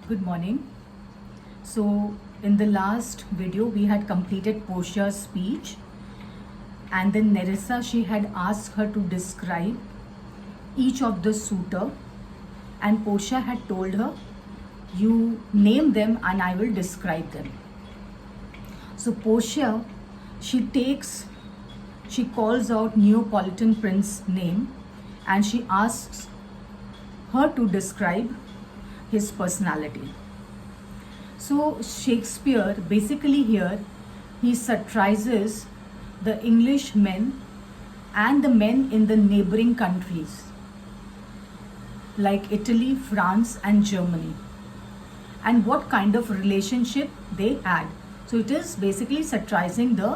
Good morning. So, in the last video, we had completed Portia's speech, and then Nerissa, she had asked her to describe each of the suitor, and Portia had told her, "You name them, and I will describe them." So, Portia, she calls out Neapolitan prince name, and she asks her to describe his personality. So Shakespeare basically here he satirizes the English men and the men in the neighboring countries like Italy, France and Germany, and what kind of relationship they had. So it is basically satirizing the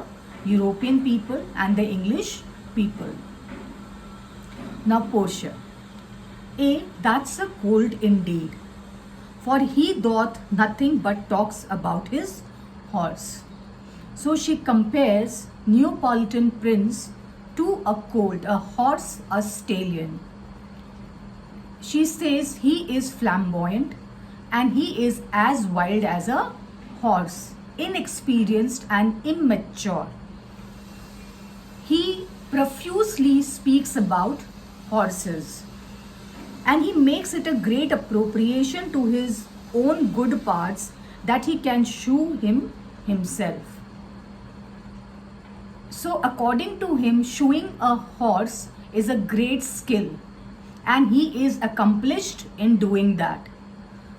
European people and the English people. Now Portia. That's a cold indeed, for he doth nothing but talks about his horse. So she compares Neapolitan prince to a colt, a horse, a stallion. She says he is flamboyant and he is as wild as a horse, inexperienced and immature. He profusely speaks about horses, and he makes it a great appropriation to his own good parts that he can shoe him himself. So according to him, shoeing a horse is a great skill, and he is accomplished in doing that.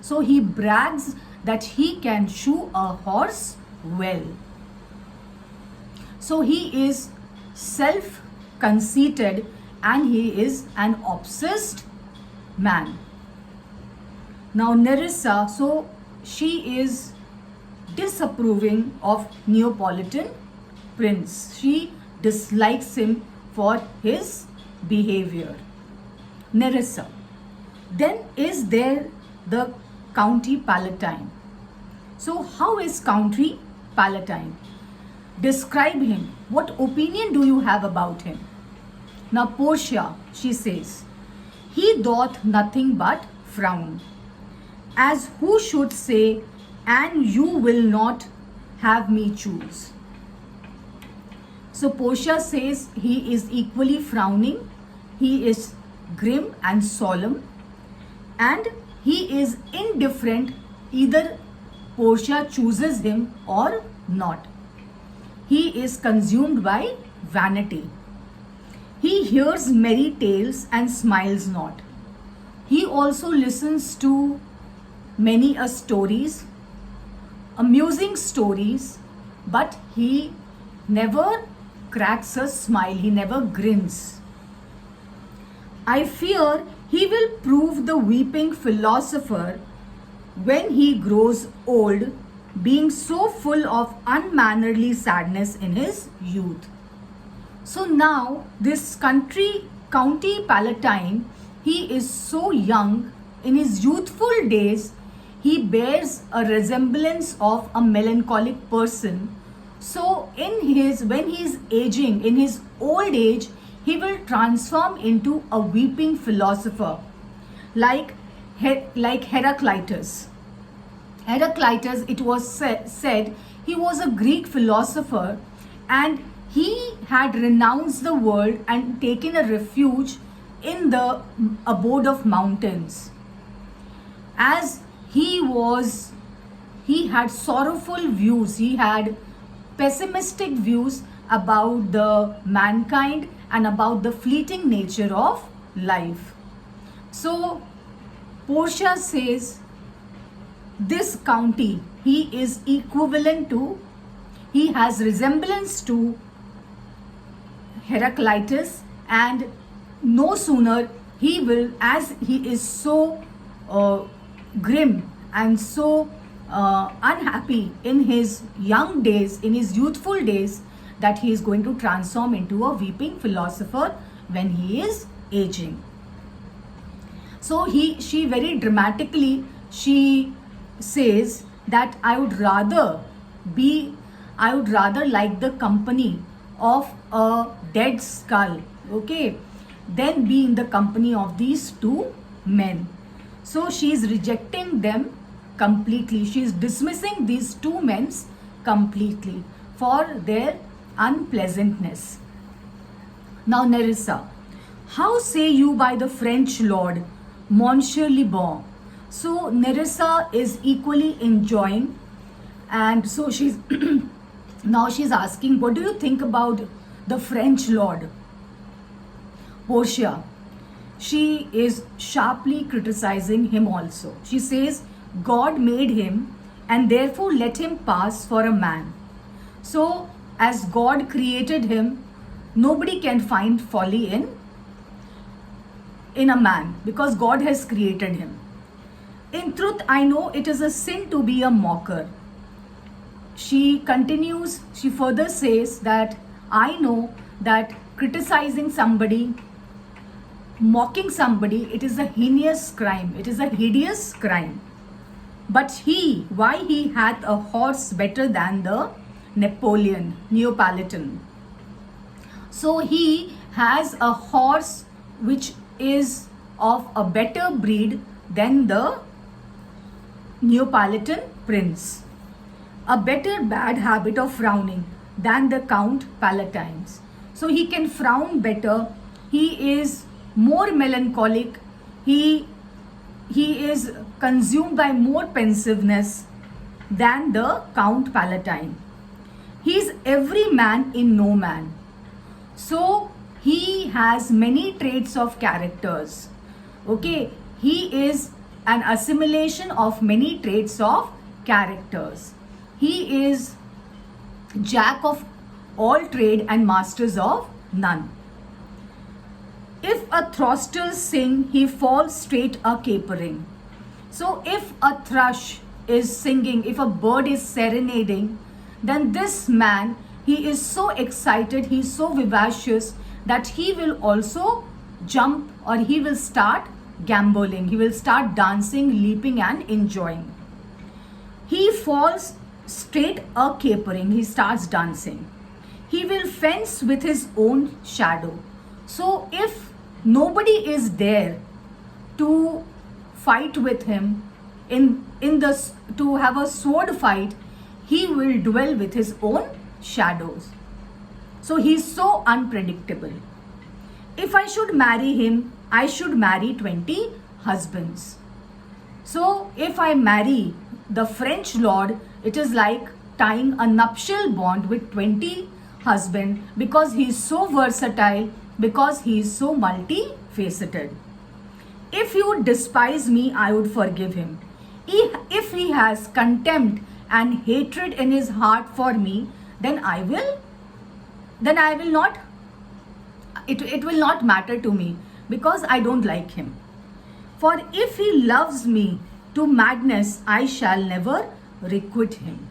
So he brags that he can shoe a horse well. So he is self-conceited and he is an obsessed man. Now Nerissa, so she is disapproving of Neapolitan prince. She dislikes him for his behavior. Nerissa. Then is there the County Palatine. So how is County Palatine? Describe him. What opinion do you have about him? Now Portia, she says, he doth nothing but frown, as who should say, and you will not have me choose. So Portia says he is equally frowning, he is grim and solemn, and he is indifferent either Portia chooses him or not. He is consumed by vanity. He hears merry tales and smiles not. He also listens to many stories, amusing stories, but he never cracks a smile, he never grins. I fear he will prove the weeping philosopher when he grows old, being so full of unmannerly sadness in his youth. So now this County Palatine, he is so young. In his youthful days, he bears a resemblance of a melancholic person. So when he is aging, in his old age, he will transform into a weeping philosopher, like Heraclitus. Heraclitus, it was said, he was a Greek philosopher, and he had renounced the world and taken a refuge in the abode of mountains. As he had sorrowful views, he had pessimistic views about the mankind and about the fleeting nature of life. So Portia says this county, he is equivalent to, he has resemblance to Heraclitus, and no sooner he will, as he is so grim and so unhappy in his young days, in his youthful days, that he is going to transform into a weeping philosopher when he is aging. So she very dramatically, she says that I would rather like the company of a dead skull, okay, than be in the company of these two men. So she is rejecting them completely. She is dismissing these two men completely for their unpleasantness. Now, Nerissa, how say you by the French lord, Monsieur Le Bon? So, Nerissa is equally enjoying, and so she's now she's asking, what do you think about the French lord? Portia, she is sharply criticizing him also. She says, God made him and therefore let him pass for a man. So, as God created him, nobody can find folly in a man because God has created him. In truth, I know it is a sin to be a mocker. She continues, she further says that I know that criticizing somebody, mocking somebody, it is a heinous crime, it is a hideous crime. But why he hath a horse better than the Neapolitan. So he has a horse which is of a better breed than the Neapolitan prince. A better bad habit of frowning than the Count Palatine's. So he can frown better. He is more melancholic. He is consumed by more pensiveness than the Count Palatine. He is every man in no man. So he has many traits of characters. Okay, he is an assimilation of many traits of characters. He is jack of all trade and masters of none. If a throstle sing, he falls straight a capering. So if a thrush is singing, if a bird is serenading, then this man, he is so excited, he is so vivacious that he will also jump or he will start gamboling. He will start dancing, leaping and enjoying. He falls straight a capering. He starts dancing. He will fence with his own shadow. So if nobody is there to fight with him to have a sword fight, he will dwell with his own shadows. So he is so unpredictable. If I should marry him, I should marry 20 husbands. So if I marry the French lord, it is like tying a nuptial bond with 20 husbands because he is so versatile, because he is so multifaceted. If he would despise me, I would forgive him. If he has contempt and hatred in his heart for me, then I will not, it will not matter to me because I don't like him. For if he loves me to madness, I shall never requite him.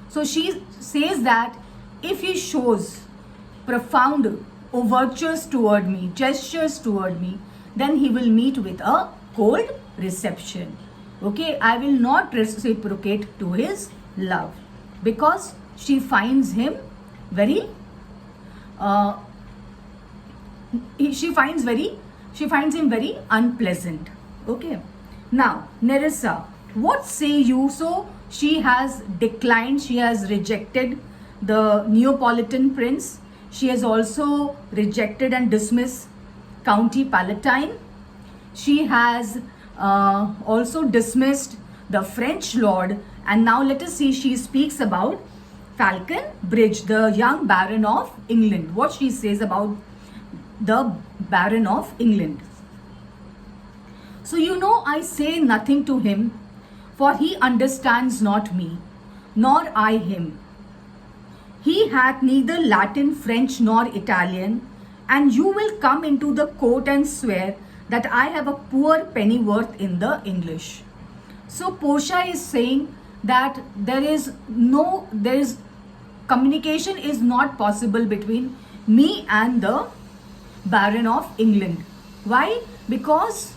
So she says that if he shows profound overtures toward me, gestures toward me, then he will meet with a cold reception. Okay, I will not reciprocate to his love because she finds him very she finds him very unpleasant. Okay, now Nerissa, what say you? So she has declined, she has rejected the Neapolitan prince. She has also rejected and dismissed County Palatine. She has also dismissed the French lord, and now let us see, she speaks about Falconbridge, the young Baron of England. What she says about the Baron of England. So I say nothing to him, for he understands not me, nor I him. He hath neither Latin, French, nor Italian, and you will come into the court and swear that I have a poor pennyworth in the English. So Portia is saying that there is communication is not possible between me and the Baron of England. Why? Because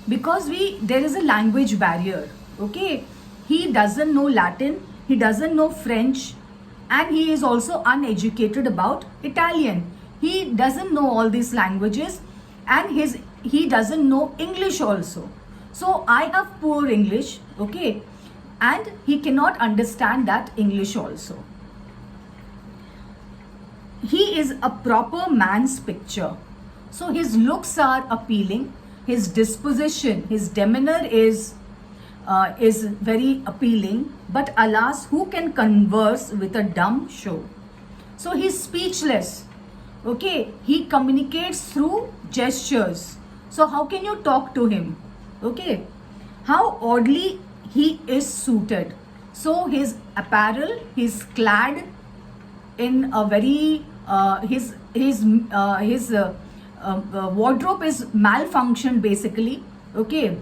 there is a language barrier. Okay, he doesn't know Latin, he doesn't know French, and he is also uneducated about Italian. He doesn't know all these languages, and he doesn't know English also. So I have poor English, Okay, and he cannot understand that English also. He is a proper man's picture. So his looks are appealing, his disposition, his demeanor is very appealing. But alas, who can converse with a dumb show? So he's speechless. Okay, he communicates through gestures. So how can you talk to him? Okay, how oddly he is suited. So his apparel, he's clad in a very his wardrobe is malfunctioned basically. Okay,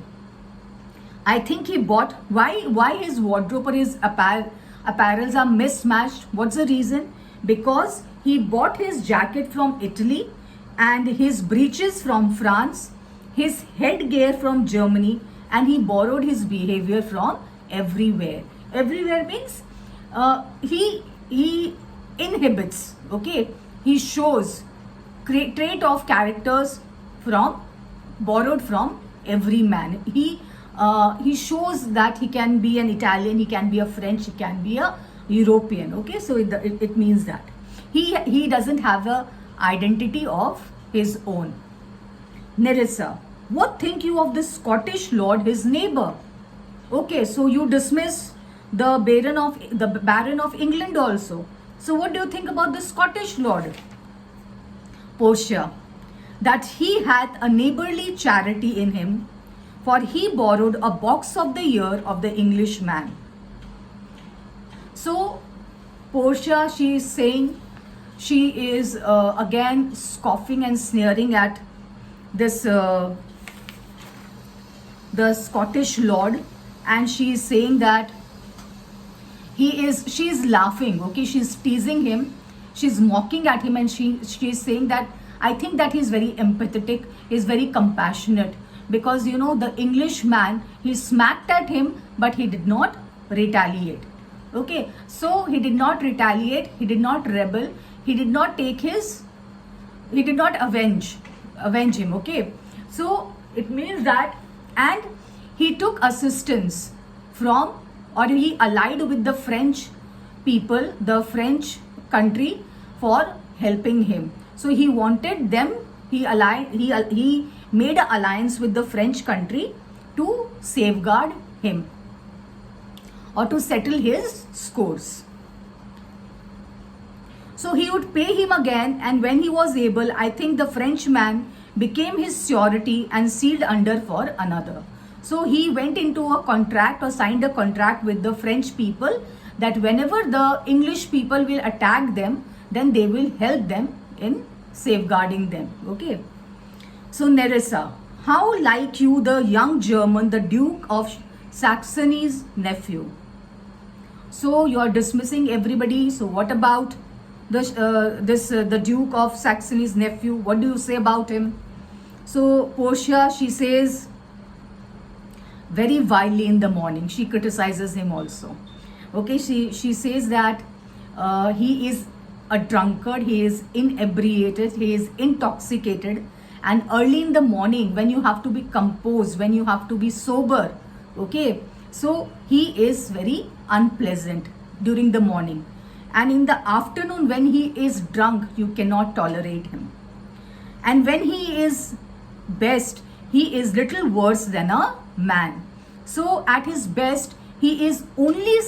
I think he bought, why his wardrobe or his apparels are mismatched. What's the reason? Because he bought his jacket from Italy and his breeches from France, his headgear from Germany, and he borrowed his behavior from everywhere. Everywhere means he inhibits. Okay, he shows trait of characters from borrowed from every man. He shows that he can be an Italian, he can be a French, he can be a European. Okay, so it means that he doesn't have a identity of his own. Nerissa, what think you of the Scottish lord, his neighbor? Okay, so you dismiss the Baron of England also. So what do you think about the Scottish lord? Portia, that he hath a neighborly charity in him, for he borrowed a box of the year of the Englishman. So Portia, she is saying, she is again scoffing and sneering at this the Scottish lord, and she is saying that she is laughing. Okay, she's teasing him, she's mocking at him, and she is saying that I think that he's very empathetic, he's very compassionate, because you know the Englishman, he smacked at him but he did not retaliate. Okay, so he did not retaliate, he did not rebel, he did not avenge him. Okay, so it means that, and he took assistance from, or he allied with the French people, the French country, for helping him. So he wanted them, he made an alliance with the French country to safeguard him or to settle his scores. So he would pay him again, and when he was able, I think the Frenchman became his surety and sealed under for another. So he went into a contract or signed a contract with the French people that whenever the English people will attack them, then they will help them in safeguarding them. Okay. So Nerissa, how like you the young German, the Duke of Saxony's nephew? So you are dismissing everybody. So what about the Duke of Saxony's nephew? What do you say about him? So Portia, she says very vilely in the morning. She criticizes him also. Okay, she says that he is a drunkard, he is inebriated, he is intoxicated, and early in the morning when you have to be composed, when you have to be sober, okay, so he is very unpleasant during the morning, and in the afternoon when he is drunk you cannot tolerate him, and when he is best he is little worse than a man. So at his best he is only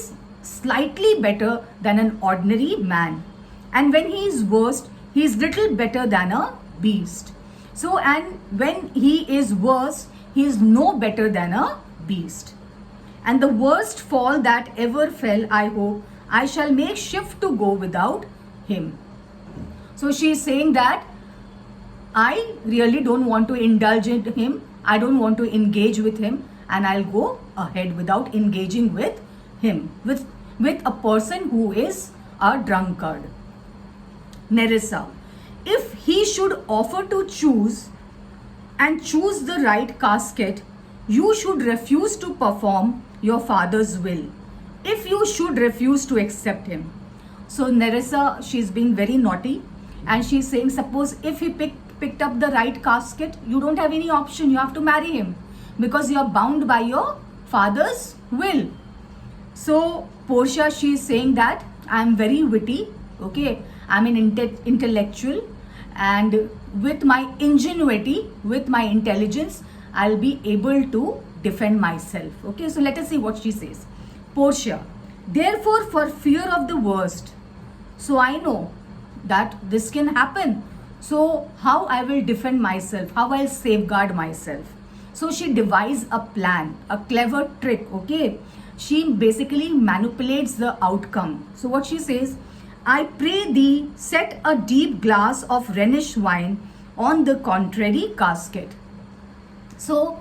slightly better than an ordinary man, and when he is worst he is little better than a beast. So, and when he is worse he is no better than a beast. And the worst fall that ever fell, I hope I shall make shift to go without him. So she is saying that I really don't want to indulge in him, I don't want to engage with him, and I'll go ahead without engaging with him, with a person who is a drunkard. Nerissa, if he should offer to choose and choose the right casket, you should refuse to perform your father's will, if you should refuse to accept him. So Nerissa, she's being very naughty, and she's saying, suppose if he picked up the right casket, you don't have any option, you have to marry him, because you are bound by your father's will. So Portia, she is saying that I am very witty, okay, I'm an intellectual, and with my ingenuity, with my intelligence, I'll be able to defend myself. Okay, so let us see what she says. Portia, therefore, for fear of the worst, so I know that this can happen. So how I will defend myself, how I'll safeguard myself. So she devised a plan, a clever trick, okay. She basically manipulates the outcome. So what she says, I pray thee, set a deep glass of Rhenish wine on the contrary casket. So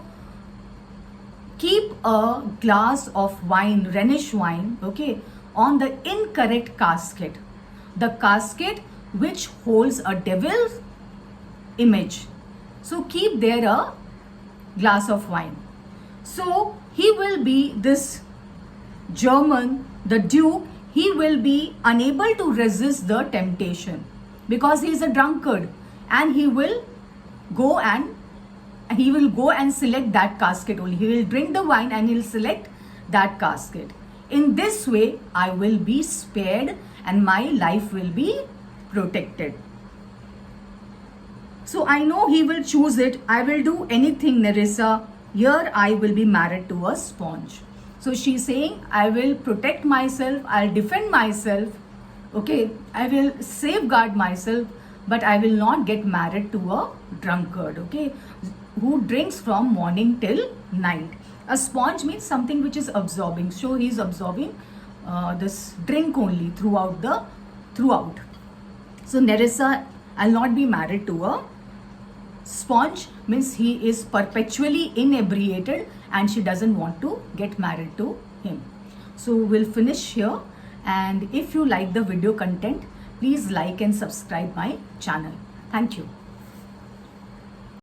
keep a glass of wine, Rhenish wine, okay, on the incorrect casket. The casket which holds a devil's image. So keep there a glass of wine. So he will be this German, the Duke, he will be unable to resist the temptation because he is a drunkard, and he will go and select that casket only. He will drink the wine and he'll select that casket. In this way, I will be spared and my life will be protected. So I know he will choose it. I will do anything, Nerissa. Here I will be married to a sponge. So she's saying, I will protect myself, I'll defend myself, okay, I will safeguard myself, but I will not get married to a drunkard, okay, who drinks from morning till night. A sponge means something which is absorbing. So he's absorbing this drink only throughout. So Nerissa, I'll not be married to a sponge, means he is perpetually inebriated and she doesn't want to get married to him. So we'll finish here, and if you like the video content, please like and subscribe my channel. Thank you.